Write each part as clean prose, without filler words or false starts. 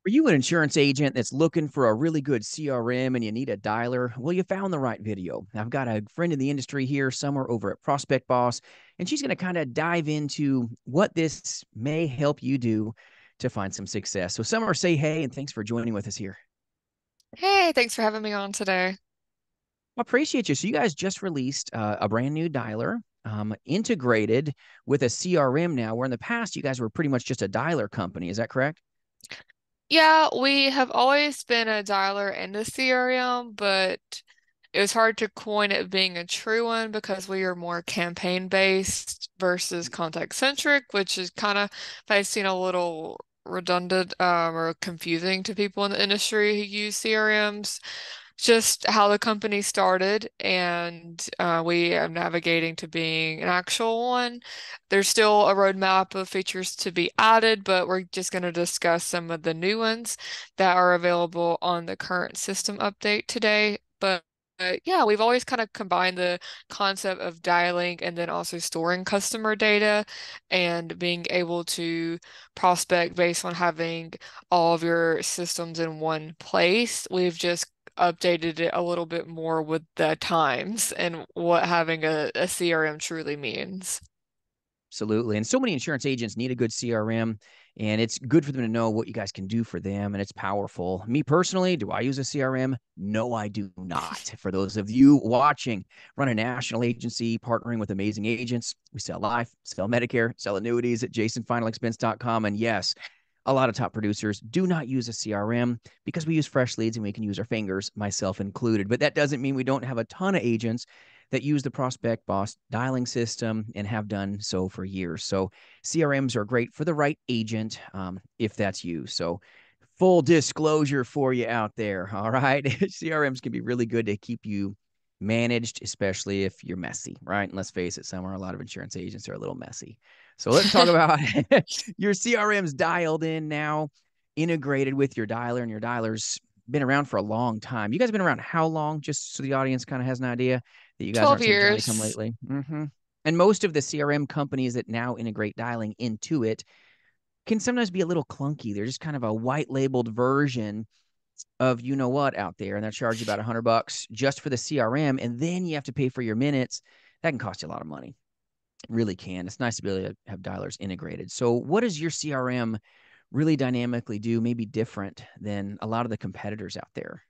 Are you an insurance agent that's looking for a really good CRM and you need a dialer? Well, you found the right video. I've got a friend in the industry here, somewhere over at Prospect Boss, and she's going to kind of dive into what this may help you do to find some success. So, Summer, say hey, and thanks for joining with us here. Hey, thanks for having me on today. I appreciate you. So, you guys just released a brand new dialer. Integrated with a CRM now, where in the past you guys were pretty much just a dialer company. Is that correct? Yeah, we have always been a dialer and a CRM, but it was hard to coin it being a true one because we are more campaign based versus contact centric, which is kind of may seem a little redundant or confusing to people in the industry who use CRMs. Just how the company started, and we are navigating to being an actual one. There's still a roadmap of features to be added, but we're just going to discuss some of the new ones that are available on the current system update today. But yeah, we've always kind of combined the concept of dialing and then also storing customer data and being able to prospect based on having all of your systems in one place. We've just updated it a little bit more with the times and what having a CRM truly means. Absolutely. And so many insurance agents need a good CRM, and it's good for them to know what you guys can do for them, and it's powerful. Me personally, do I use a CRM? No, I do not. For those of you watching, run a national agency partnering with amazing agents. We sell life, sell Medicare, sell annuities at jasonfinalexpense.com. And yes, a lot of top producers do not use a CRM because we use fresh leads and we can use our fingers, myself included. But that doesn't mean we don't have a ton of agents that use the Prospect Boss dialing system and have done so for years. So CRMs are great for the right agent if that's you. So full disclosure for you out there. All right. CRMs can be really good to keep you managed, especially if you're messy, right? And let's face it, somewhere a lot of insurance agents are a little messy. So let's talk about your CRM's dialed in now, integrated with your dialer, and your dialer's been around for a long time. You guys have been around how long? Just so the audience kind of has an idea that you guys 12 aren't some Johnny come years. lately. And most of the CRM companies that now integrate dialing into it can sometimes be a little clunky. They're just kind of a white labeled version of you know what out there, and they'll charge you about $100 just for the CRM, and then you have to pay for your minutes. That can cost you a lot of money. It really can. It's nice to be able to have dialers integrated. So, what does your CRM really dynamically do? Maybe different than a lot of the competitors out there.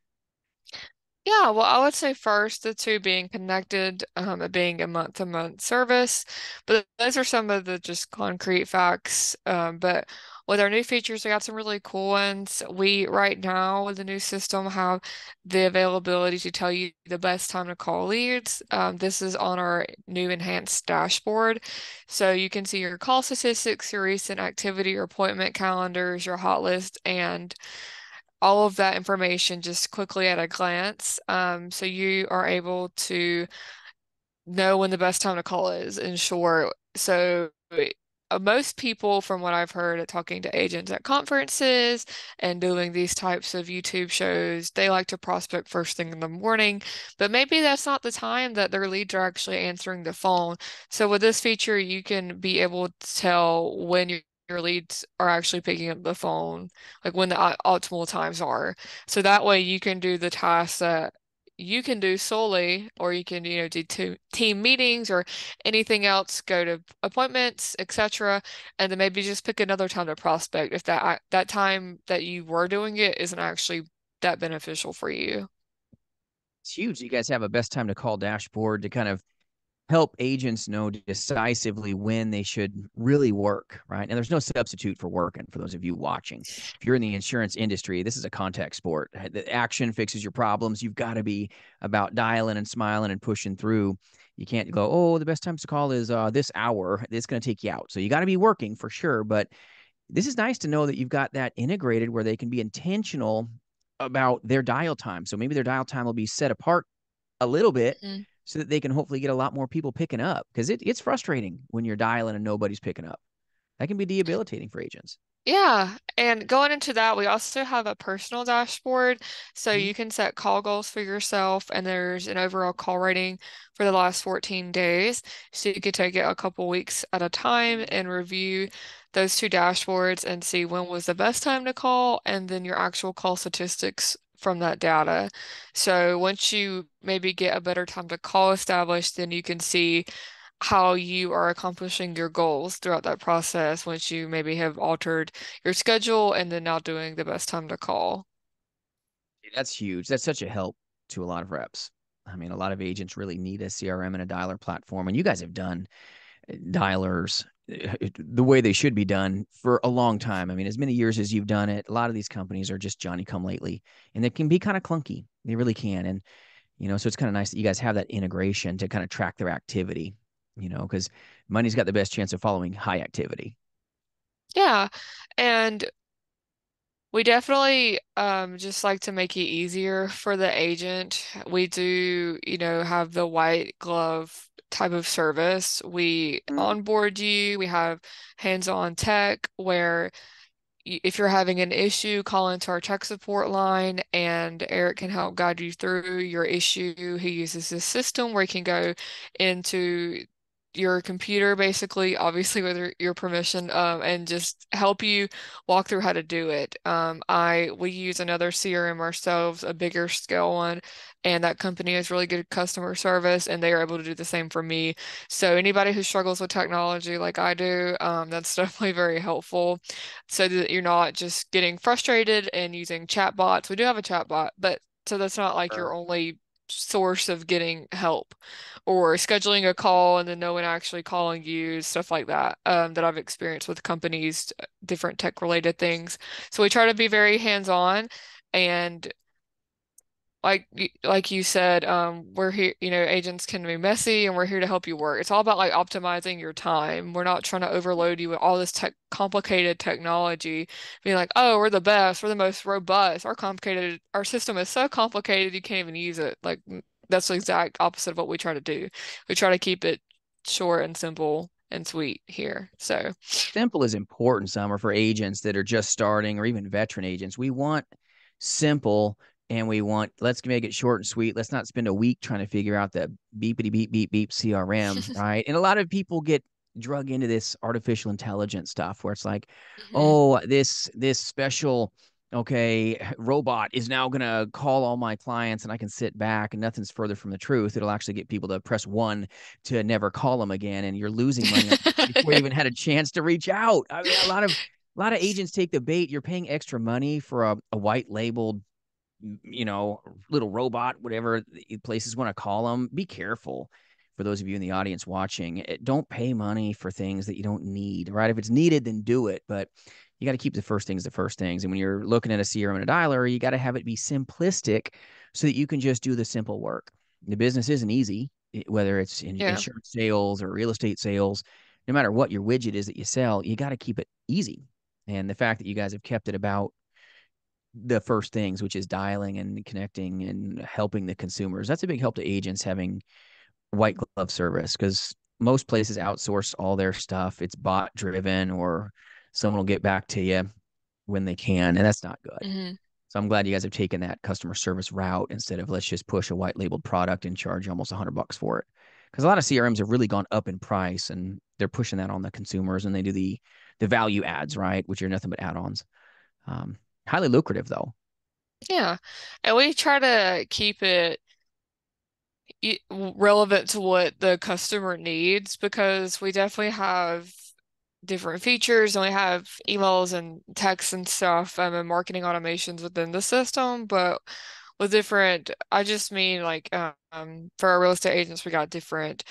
Yeah, well, I would say first the two being connected, it being a month-to-month service, but those are some of the just concrete facts. But with our new features, we got some really cool ones. We right now with the new system have the availability to tell you the best time to call leads. This is on our new enhanced dashboard, so you can see your call statistics, your recent activity, your appointment calendars, your hot list, and all of that information just quickly at a glance. So you are able to know when the best time to call is, in short. So most people, from what I've heard at talking to agents at conferences and doing these types of YouTube shows, they like to prospect first thing in the morning, but maybe that's not the time that their leads are actually answering the phone. So with this feature, you can be able to tell when your leads are actually picking up the phone, like when the optimal times are. So that way you can do the tasks that you can do solely, or you can, do team meetings or anything else, go to appointments, etc., and then maybe just pick another time to prospect if that time that you were doing it isn't actually that beneficial for you. It's huge. You guys have a best time to call dashboard to kind of help agents know decisively when they should really work, right? And there's no substitute for working for those of you watching. If you're in the insurance industry, this is a contact sport. The action fixes your problems. You've got to be about dialing and smiling and pushing through. You can't go, oh, the best times to call is this hour. It's going to take you out. So you got to be working for sure. But this is nice to know that you've got that integrated where they can be intentional about their dial time. So maybe their dial time will be set apart a little bit Mhm. so that they can hopefully get a lot more people picking up because it's frustrating when you're dialing and nobody's picking up. That can be debilitating for agents. Yeah, and going into that, we also have a personal dashboard. So Mhm. you can set call goals for yourself, and there's an overall call rating for the last 14 days. So you could take it a couple weeks at a time and review those two dashboards and see when was the best time to call, and then your actual call statistics from that data. So once you maybe get a better time to call established, then you can see how you are accomplishing your goals throughout that process once you maybe have altered your schedule and then now doing the best time to call. That's huge. That's such a help to a lot of reps. I mean, a lot of agents really need a CRM and a dialer platform, and you guys have done dialers the way they should be done for a long time. I mean, as many years as you've done it, a lot of these companies are just Johnny come lately, and they can be kind of clunky. They really can. And, so it's kind of nice that you guys have that integration to kind of track their activity, because money's got the best chance of following high activity. Yeah. And we definitely just like to make it easier for the agent. We do, have the white glove type of service. We onboard you, we have hands-on tech where if you're having an issue, call into our tech support line and Eric can help guide you through your issue. He uses this system where he can go into your computer, basically, obviously with your permission, and just help you walk through how to do it. We use another CRM ourselves, a bigger scale one, and that company has really good customer service, and they are able to do the same for me. So anybody who struggles with technology like I do, that's definitely very helpful so that you're not just getting frustrated and using chat bots. We do have a chat bot, but so that's not like your only source of getting help or scheduling a call and then no one actually calling you, stuff like that, that I've experienced with companies, different tech related things. So we try to be very hands-on and like you said, we're here, agents can be messy and we're here to help you work. It's all about like optimizing your time. We're not trying to overload you with all this tech complicated technology, being like, oh, we're the best, we're the most robust. Our system is so complicated you can't even use it. Like that's the exact opposite of what we try to do. We try to keep it short and simple and sweet here. So Simple is important, Summer, for agents that are just starting or even veteran agents. We want simple and we want, let's make it short and sweet. Let's not spend a week trying to figure out the beepity beep beep beep CRM, right? And a lot of people get drug into this artificial intelligence stuff where it's like, mhm. oh, this special robot is now going to call all my clients and I can sit back and nothing's further from the truth. It'll actually get people to press one to never call them again, and you're losing money before you even had a chance to reach out. I mean, a lot of agents take the bait. You're paying extra money for a white labeled, little robot, whatever places want to call them. Be careful. For those of you in the audience watching, don't pay money for things that you don't need, right? If it's needed, then do it. But you got to keep the first things the first things. And when you're looking at a CRM and a dialer, you got to have it be simplistic so that you can just do the simple work. The business isn't easy, whether it's in Yeah. insurance sales or real estate sales. No matter what your widget is that you sell, you got to keep it easy. And the fact that you guys have kept it about the first things, which is dialing and connecting and helping the consumers. That's a big help to agents having white glove service because most places outsource all their stuff. It's bot driven or someone will get back to you when they can, and that's not good. hmm So I'm glad you guys have taken that customer service route instead of let's just push a white labeled product and charge you almost $100 for it. Because a lot of CRMs have really gone up in price and they're pushing that on the consumers and they do the value ads, right, which are nothing but add-ons. Um, Highly lucrative though. Yeah. And we try to keep it relevant to what the customer needs because we definitely have different features and we have emails and texts and stuff and marketing automations within the system, but with different, I just mean like for our real estate agents, we got different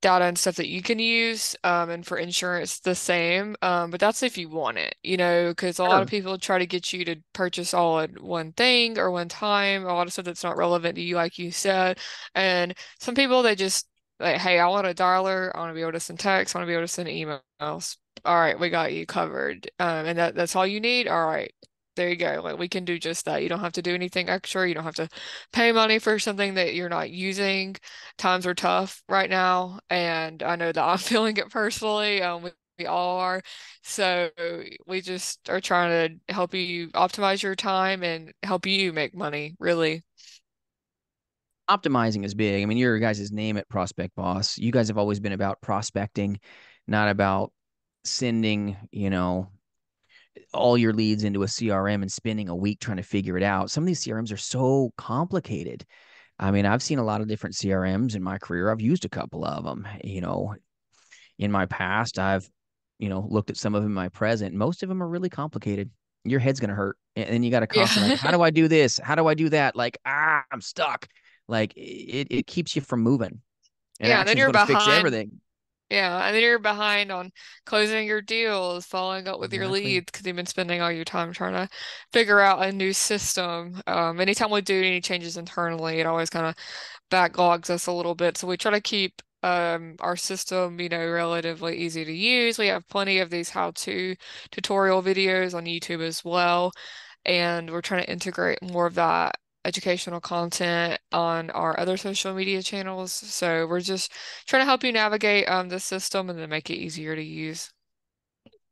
data and stuff that you can use. And for insurance, the same. But that's if you want it, because a lot of Sure. people try to get you to purchase all at one thing or one time, a lot of stuff that's not relevant to you, like you said. And some people, they just like, hey, I want a dialer. I want to be able to send text. I want to be able to send emails. All right, we got you covered. And that's all you need. All right. There you go. Like we can do just that. You don't have to do anything extra. You don't have to pay money for something that you're not using. Times are tough right now, and I know that I'm feeling it personally. We all are. So we just are trying to help you optimize your time and help you make money, really. Optimizing is big. I mean, your guys' name at Prospect Boss. You guys have always been about prospecting, not about sending, all your leads into a CRM and spending a week trying to figure it out. Some of these CRMs are so complicated. I mean, I've seen a lot of different CRMs in my career. I've used a couple of them. In my past, I've, looked at some of them in my present. Most of them are really complicated. Your head's going to hurt. And then you got to constantly like, how Yeah. do I do this? How do I do that? Like, I'm stuck. Like it keeps you from moving. And Yeah, and then action's you're going to fix behind. everything. Yeah, and then you're behind on closing your deals, following up with your Exactly. leads because you've been spending all your time trying to figure out a new system. Anytime we do any changes internally, it always kind of backlogs us a little bit. So we try to keep our system, relatively easy to use. We have plenty of these how-to tutorial videos on YouTube as well, and we're trying to integrate more of that educational content on our other social media channels. So we're just trying to help you navigate the system and then make it easier to use.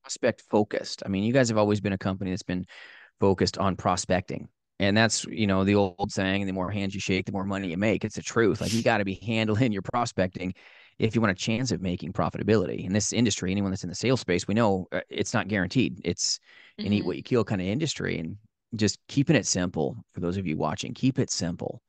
Prospect focused. I mean, you guys have always been a company that's been focused on prospecting. And that's, the old saying, the more hands you shake, the more money you make. It's the truth. Like you got to be handling your prospecting if you want a chance of making profitability. In this industry, anyone that's in the sales space, we know it's not guaranteed. It's an eat Hmm. what you kill kind of industry. And just keeping it simple for those of you watching, keep it simple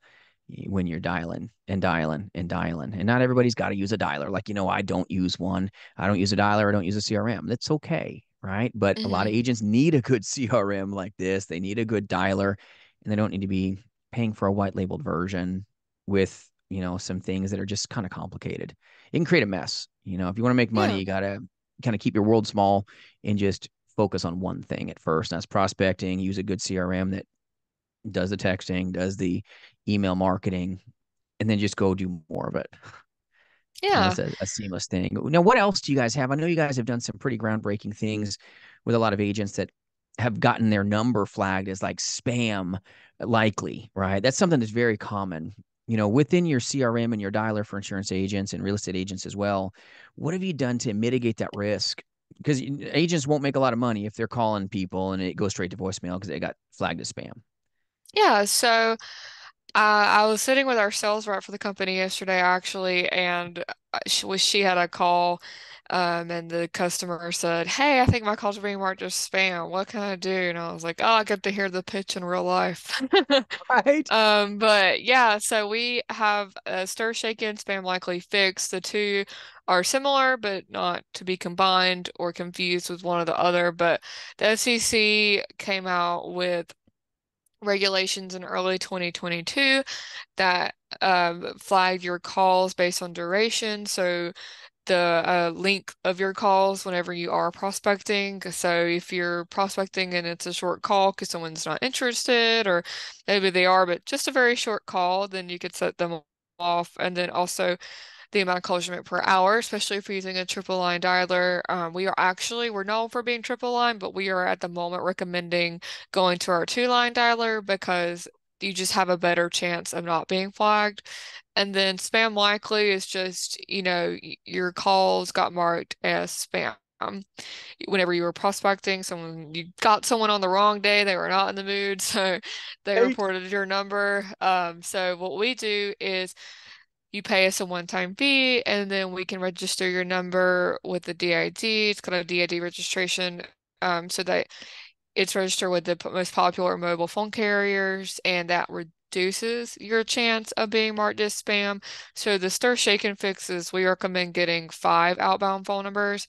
when you're dialing and dialing and dialing. And not everybody's got to use a dialer. Like, I don't use one. I don't use a dialer. I don't use a CRM. That's okay. Right. But a lot Hmm. of agents need a good CRM like this. They need a good dialer and they don't need to be paying for a white labeled version with, some things that are just kind of complicated. It can create a mess. If you want to make money, Yeah. you got to kind of keep your world small and just focus on one thing at first. That's prospecting. Use a good CRM that does the texting, does the email marketing, and then just go do more of it. And Yeah. that's a seamless thing. Now, what else do you guys have? I know you guys have done some pretty groundbreaking things with a lot of agents that have gotten their number flagged as like spam likely, right? That's something that's very common. Within your CRM and your dialer for insurance agents and real estate agents as well, what have you done to mitigate that risk? Because agents won't make a lot of money if they're calling people and it goes straight to voicemail because they got flagged as spam. Yeah. So I was sitting with our sales rep for the company yesterday, actually, and she had a call, and the customer said, "Hey, I think my calls are being marked as spam. What can I do?" And I was like, "Oh, I get to hear the pitch in real life." Right. But yeah, so we have stir, shaken, spam likely fixed. The two are similar, but not to be combined or confused with one or the other. But the SEC came out with regulations in early 2022 that flagged your calls based on duration. So the length of your calls whenever you are prospecting. So if you're prospecting and it's a short call because someone's not interested, or maybe they are, but just a very short call, then you could set them off. And then also the amount of calls you make per hour, especially if you're using a triple line dialer. We're known for being triple line, but we are at the moment recommending going to our two-line dialer because you just have a better chance of not being flagged. And then spam likely is just, your calls got marked as spam. Whenever you were prospecting, you got someone on the wrong day, they were not in the mood, so they Right. reported your number. So what we do is you pay us a one-time fee, and then we can register your number with the DID. It's called a DID registration, so that it's registered with the most popular mobile phone carriers, and that reduces your chance of being marked as spam. So the stir, shake, and fixes, we recommend getting 5 outbound phone numbers.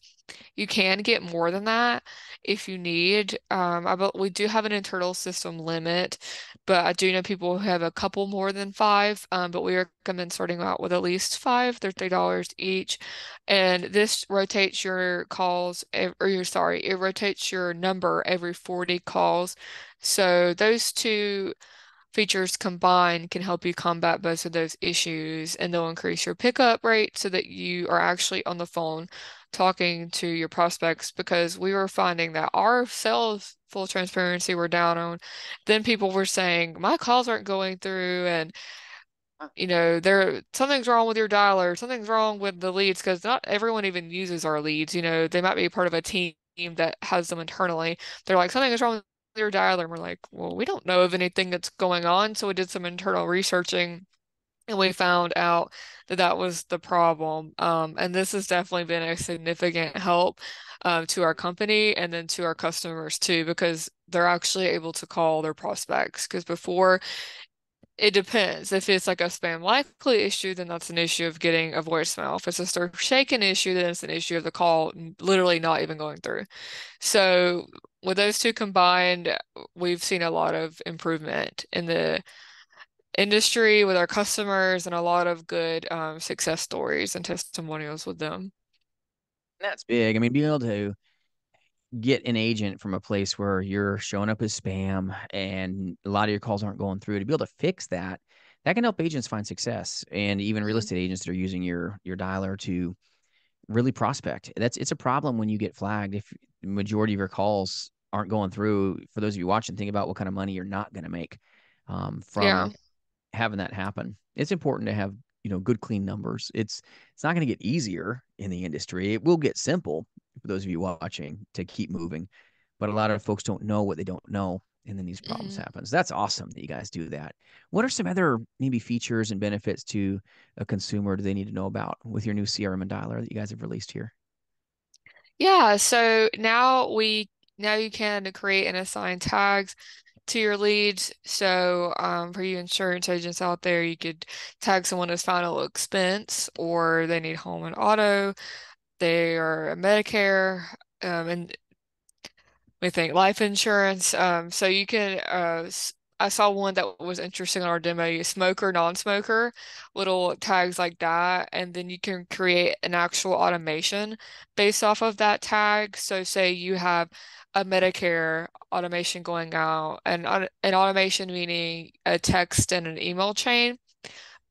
You can get more than that if you need. We do have an internal system limit, but I do know people who have a couple more than 5. But we recommend starting out with at least 5. They're $3 each, and this rotates your calls, it rotates your number every 40 calls. So those two features combined can help you combat both of those issues, and they'll increase your pickup rate so that you are actually on the phone talking to your prospects, because we were finding that our sales, full transparency, were down on. Then people were saying, my calls aren't going through, and There something's wrong with your dialer, something's wrong with the leads because not everyone even uses our leads. They might be part of a team that has them internally. They're like, something is wrong with your dialer. And we're like, well, we don't know of anything that's going on. So we did some internal researching and we found out that that was the problem. And this has definitely been a significant help to our company and then to our customers too, because they're actually able to call their prospects. Because before, it depends. If it's like a spam likely issue, then that's an issue of getting a voicemail. If it's a stir shaken issue, then it's an issue of the call literally not even going through. So with those two combined, we've seen a lot of improvement in the industry with our customers and a lot of good success stories and testimonials with them. That's big. I mean, being able to get an agent from a place where you're showing up as spam and a lot of your calls aren't going through, to be able to fix that, that can help agents find success, and even real Mhm. estate agents that are using your dialer to really prospect. It's a problem when you get flagged if the majority of your calls aren't going through. For those of you watching, think about what kind of money you're not going to make Yeah. from having that happen. It's important to have, good clean numbers. It's not going to get easier in the industry. It will get simple for those of you watching to keep moving, but a lot of folks don't know what they don't know, and then these problems Mhm. happen. So that's awesome that you guys do that. What are some other maybe features and benefits to a consumer do they need to know about with your new CRM and dialer that you guys have released here? Yeah, so now you can create and assign tags to your leads. So for you insurance agents out there, you could tag someone as final expense, or they need home and auto, they are a Medicare, and we think life insurance. So you can I saw one that was interesting on our demo, smoker, non-smoker, little tags like that, and then you can create an actual automation based off of that tag. So say you have a Medicare automation going out, and an automation meaning a text and an email chain,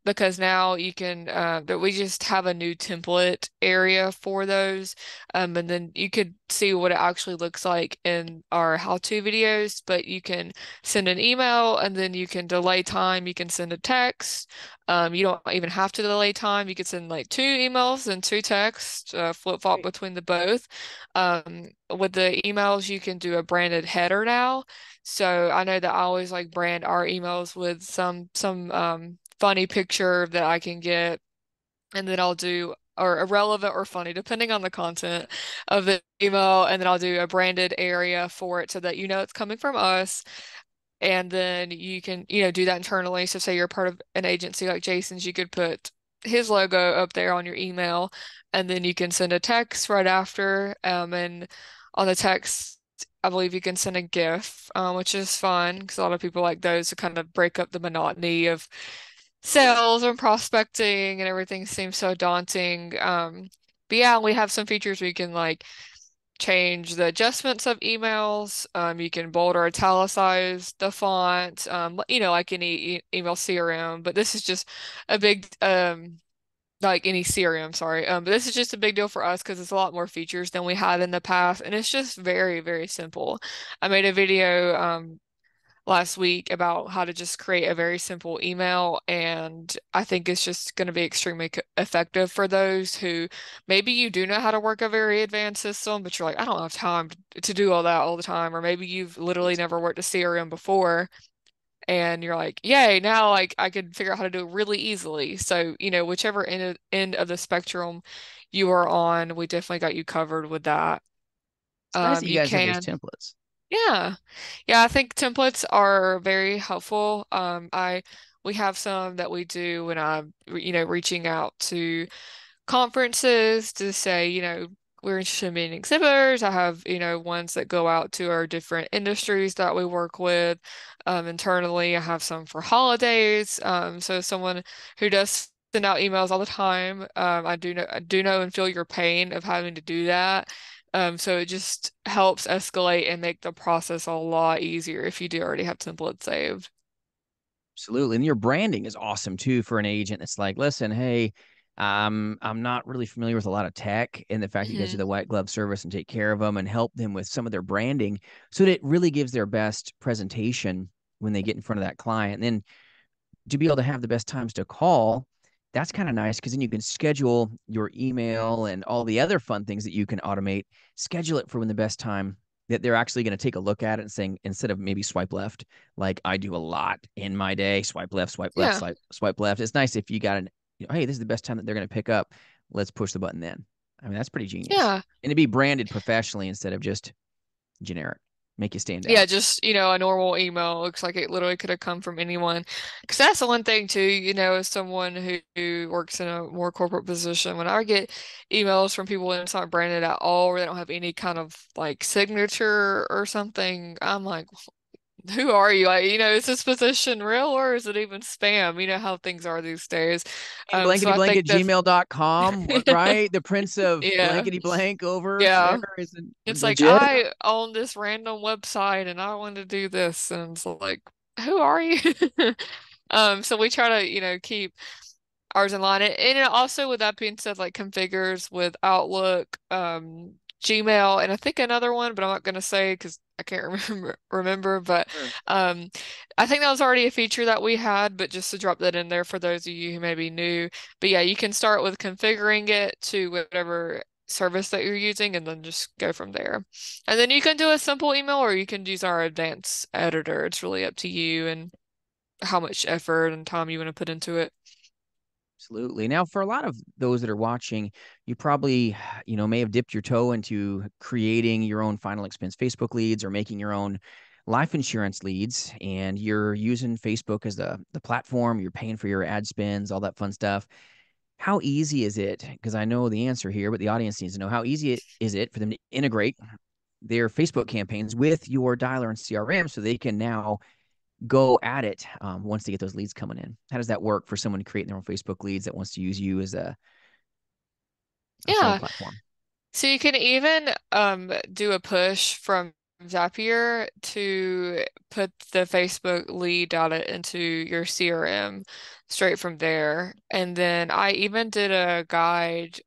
because now you can that we just have a new template area for those, and then you could see what it actually looks like in our how-to videos. But you can send an email and then you can delay time, you can send a text. You don't even have to delay time, you could send like two emails and two texts, flip-flop Great. between the both. With the emails you can do a branded header now. So I know that I always like brand our emails with some funny picture that I can get, and then I'll do or irrelevant or funny, depending on the content of the email, and then I'll do a branded area for it so that you know it's coming from us. And then you can, do that internally. So say you're part of an agency like Jason's, you could put his logo up there on your email, and then you can send a text right after. And on the text, I believe you can send a GIF, which is fun because a lot of people like those to kind of break up the monotony of sales and prospecting, and everything seems so daunting. But yeah, we have some features where you can like change the adjustments of emails. You can bold or italicize the font, like any e email CRM. But this is just a big, like any CRM, sorry. But this is just a big deal for us because it's a lot more features than we had in the past, and it's just very, very simple. I made a video, last week about how to just create a very simple email. And I think it's just going to be extremely effective for those who maybe you do know how to work a very advanced system, but you're like, I don't have time to do all that all the time. Or maybe you've literally never worked a CRM before. And you're like, yay, now like I could figure out how to do it really easily. So, whichever end of the spectrum you are on, we definitely got you covered with that. It's nice that you You guys have those can. templates. Yeah. Yeah, I think templates are very helpful. We have some that we do when I'm, reaching out to conferences to say, we're interested in being exhibitors. I have, ones that go out to our different industries that we work with. Internally, I have some for holidays. So someone who does send out emails all the time, I do know and feel your pain of having to do that. So it just helps escalate and make the process a lot easier if you do already have templates saved. Absolutely. And your branding is awesome too for an agent. It's like, listen, hey, I'm not really familiar with a lot of tech, and the fact that you guys do Hmm. the white glove service and take care of them and help them with some of their branding so that it really gives their best presentation when they get in front of that client. And then to be able to have the best times to call, that's kind of nice because then you can schedule your email and all the other fun things that you can automate, schedule it for when the best time that they're actually going to take a look at it and saying, instead of maybe swipe left, like I do a lot in my day, swipe left, swipe left, Yeah. swipe left. It's nice if you got an, hey, this is the best time that they're going to pick up. Let's push the button then. I mean, that's pretty genius. Yeah. And to be branded professionally instead of just generic, make you stand Yeah, out. just, a normal email looks like it literally could have come from anyone. Because that's the one thing too, as someone who works in a more corporate position, when I get emails from people and it's not branded at all, or they don't have any kind of like signature or something, I'm like, who are you? Like, is this position real or is it even spam? You know how things are these days. So Blankety I blank think at that, gmail.com, right? The prince of yeah, blankety blank over there yeah. isn't It's like legit. I own this random website and I want to do this, and it's like, who are you? So we try to, keep ours in line. And it also, with that being said, like configures with Outlook, Gmail, and I think another one, but I'm not gonna say because I can't remember. But Sure. um, I think that was already a feature that we had, but just to drop that in there for those of you who may be new. But yeah, you can start with configuring it to whatever service that you're using and then just go from there. And then you can do a simple email or you can use our advanced editor. It's really up to you and how much effort and time you want to put into it. Absolutely. Now, for a lot of those that are watching, you probably, may have dipped your toe into creating your own final expense Facebook leads or making your own life insurance leads, and you're using Facebook as the platform. You're paying for your ad spends, all that fun stuff. How easy is it? Because I know the answer here, but the audience needs to know how easy is it for them to integrate their Facebook campaigns with your dialer and CRM so they can now go at it once they get those leads coming in? How does that work for someone creating their own Facebook leads that wants to use you as a phone Yeah. platform? So you can even do a push from Zapier to put the Facebook lead data into your CRM straight from there. And then I even did a guide.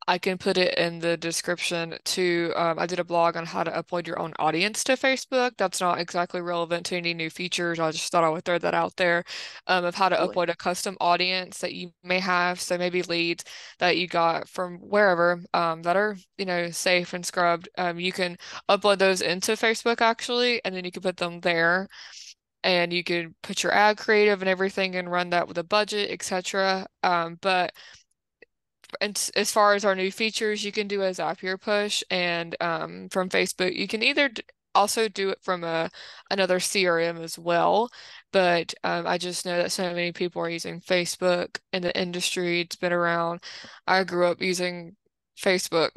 I can put it in the description to, I did a blog on how to upload your own audience to Facebook. That's not exactly relevant to any new features. I just thought I would throw that out there, of how to Really? upload a custom audience that you may have. So maybe leads that you got from wherever, that are, safe and scrubbed. You can upload those into Facebook actually, and then you can put them there. And you can put your ad creative and everything and run that with a budget, etc. But and as far as our new features, you can do a Zapier push, and from Facebook, you can either also do it from another CRM as well. But I just know that so many people are using Facebook in the industry. It's been around. I grew up using Facebook,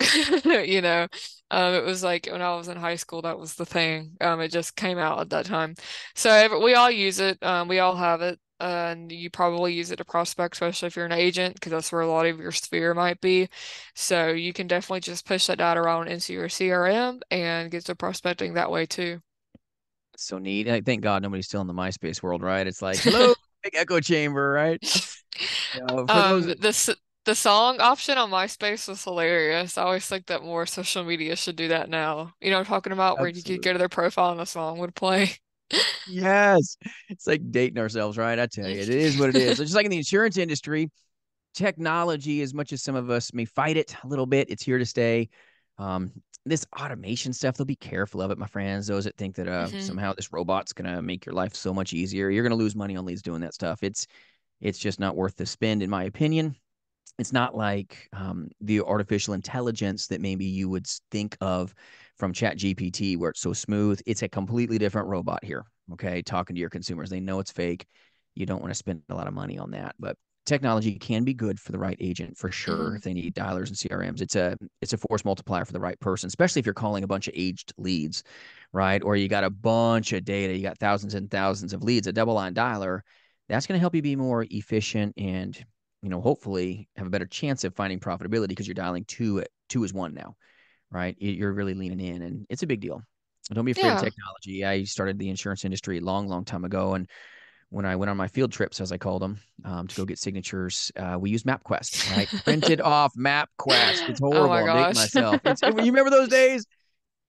you know. It was like when I was in high school, that was the thing. It just came out at that time. So we all use it. We all have it. And you probably use it to prospect, especially if you're an agent, because that's where a lot of your sphere might be. So you can definitely just push that data around into your CRM and get to prospecting that way too. It's so neat. Thank God nobody's still in the MySpace world, right? It's like, hello, big echo chamber, right? For those, The song option on MySpace was hilarious. I always think that more social media should do that now. You know what I'm talking about, where you could go absolutely. to their profile and the song would play. Yes. It's like dating ourselves, right? I tell you, it is what it is. It's just like in the insurance industry, technology, as much as some of us may fight it a little bit, it's here to stay. Um, this automation stuff, they'll be careful of it, my friends. Those that think that hmm somehow this robot's gonna make your life so much easier, you're gonna lose money on leads doing that stuff. It's just not worth the spend, in my opinion. It's not like the artificial intelligence that maybe you would think of from Chat GPT, where it's so smooth. It's a completely different robot here. Okay, talking to your consumers, they know it's fake. You don't want to spend a lot of money on that, but technology can be good for the right agent for sure. hmm If they need dialers and CRMs, it's a force multiplier for the right person, especially if you're calling a bunch of aged leads, right? Or you got a bunch of data, you got thousands and thousands of leads. A double line dialer, that's going to help you be more efficient and hopefully have a better chance of finding profitability because you're dialing two is one now, right? You're really leaning in, and it's a big deal. Don't be afraid of Yeah. technology. I started the insurance industry a long, long time ago, and when I went on my field trips, as I called them, to go get signatures, we used MapQuest, right? Printed off MapQuest. It's Oh horrible. my I'm dating gosh. myself. You remember those days?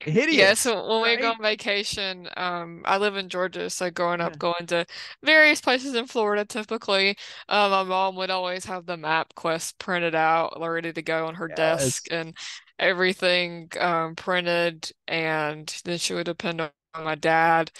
Yes, Hideous, when we go right? on vacation, I live in Georgia, so growing up Yeah. going to various places in Florida, typically, my mom would always have the map quest printed out, ready to go on her desk Yes. and everything printed, and then she would depend on my dad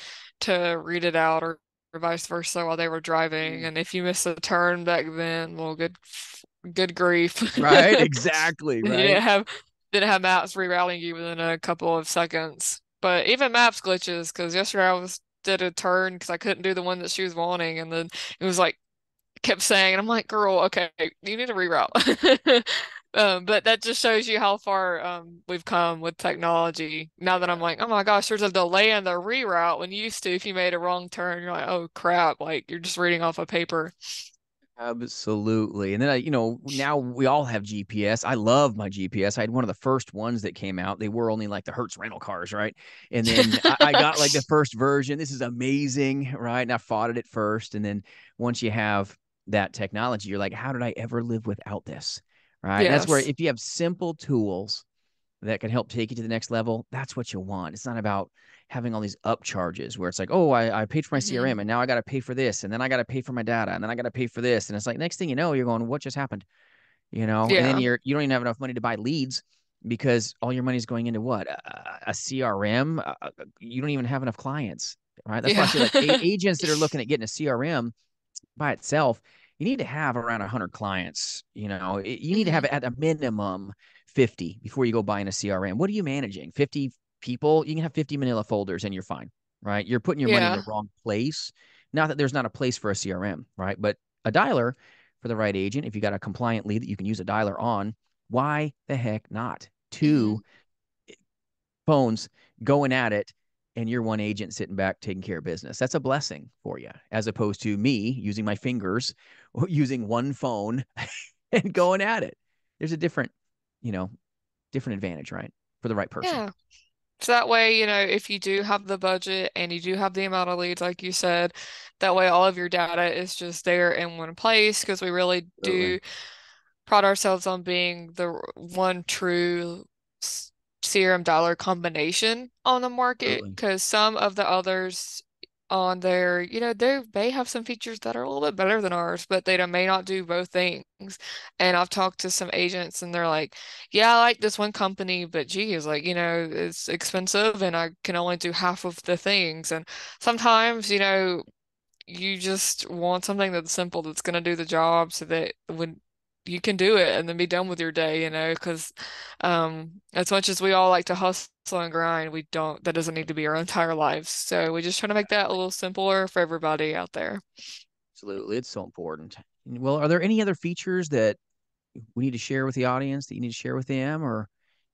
to read it out or vice versa while they were driving. Mm. And if you miss a turn back then, well, good grief. Right? Exactly, You right? didn't have maps rerouting you within a couple of seconds. But even maps glitches, because yesterday I was did a turn because I couldn't do the one that she was wanting, and then it was like kept saying, and I'm like, girl, okay, you need to reroute. But that just shows you how far we've come with technology. Now that I'm Yeah. like, oh my gosh, there's a delay in the reroute when used to, if you made a wrong turn, you're like, oh crap, like you're just reading off a paper. Absolutely. And then now we all have GPS. I love my GPS. I had one of the first ones that came out. They were only like the Hertz rental cars, right? And then I got like the first version. This is amazing, right? And I fought it at first. And then once you have that technology, you're like, how did I ever live without this? Right. And that's where Yes. if you have simple tools that can help take you to the next level, that's what you want. It's not about having all these upcharges where it's like, oh, I paid for my Hmm. CRM and now I got to pay for this. And then I got to pay for my data. And then I got to pay for this. And it's like, next thing you know, you're going, what just happened? And then Yeah. you don't even have enough money to buy leads because all your money is going into what? A CRM. You don't even have enough clients, right? That's why I Yeah. say like agents that are looking at getting a CRM by itself, you need to have around 100 clients. You need to have Hmm. at a minimum 50 before you go buying a CRM. What are you managing? 50 people? You can have 50 manila folders and you're fine, right? You're putting your money in the Yeah. wrong place. Not that there's not a place for a CRM, right? But a dialer for the right agent, if you got a compliant lead that you can use a dialer on, why the heck not? Hmm. Two phones going at it and you're one agent sitting back taking care of business. That's a blessing for you, as opposed to me using my fingers or using one phone and going at it. There's a you know, different advantage, right? For the right person. Yeah. So that way, if you do have the budget and you do have the amount of leads, like you said, that way all of your data is just there in one place because we really Absolutely. do pride ourselves on being the one true serum dollar combination on the market Absolutely. because some of the others on there, they may have some features that are a little bit better than ours, but they may not do both things. And I've talked to some agents and they're like, yeah, I like this one company, but geez, like, it's expensive and I can only do half of the things. And sometimes, you just want something that's simple that's going to do the job so that when you can do it and then be done with your day, because as much as we all like to hustle and grind, we don't, that doesn't need to be our entire lives. So we just try to make that a little simpler for everybody out there. Absolutely. It's so important. Well, are there any other features that we need to share with the audience that you need to share with them or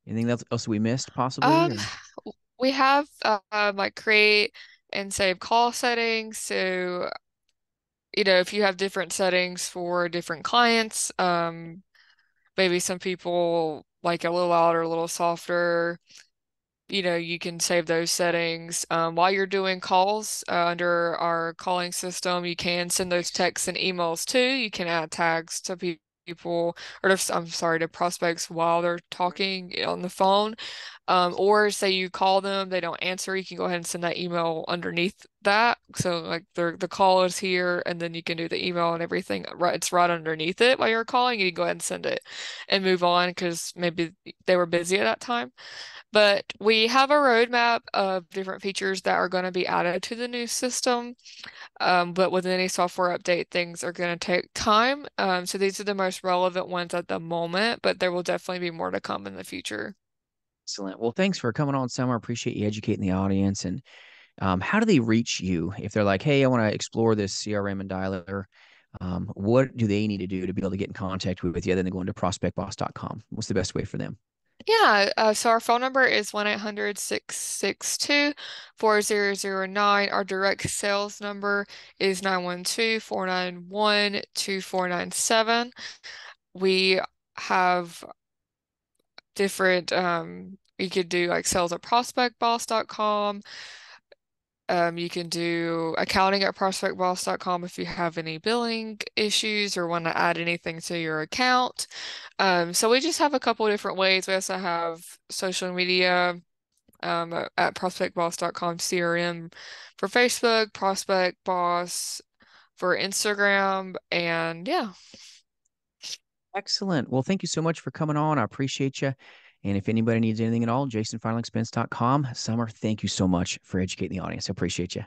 anything else we missed possibly Um, or we have like create and save call settings. So, if you have different settings for different clients, maybe some people like a little louder, a little softer. You can save those settings. While you're doing calls under our calling system, you can send those texts and emails too. You can add tags to people, or I'm sorry, to prospects while they're talking on the phone. Or say you call them, they don't answer, you can go ahead and send that email underneath that. So like the call is here, and then you can do the email and everything. Right, it's right underneath it while you're calling. You can go ahead and send it and move on because maybe they were busy at that time. But we have a roadmap of different features that are going to be added to the new system. But with any software update, things are going to take time. So these are the most relevant ones at the moment, but there will definitely be more to come in the future. excellent. Well, thanks for coming on, Summer. I appreciate you educating the audience. And how do they reach you if they're like, hey, I want to explore this CRM and dialer? What do they need to do to be able to get in contact with you other than going to prospectboss.com? What's the best way for them? Yeah, so our phone number is 1-800-662-4009. Our direct sales number is 912-491-2497. We have different you could do like sales at prospectboss.com. You can do accounting at prospectboss.com if you have any billing issues or want to add anything to your account. So we just have a couple of different ways. We also have social media at prospectboss.com CRM for Facebook, Prospect Boss for Instagram, and yeah. Excellent. Well, thank you so much for coming on. I appreciate you. And if anybody needs anything at all, jasonfinalexpense.com. Summer, thank you so much for educating the audience. I appreciate you.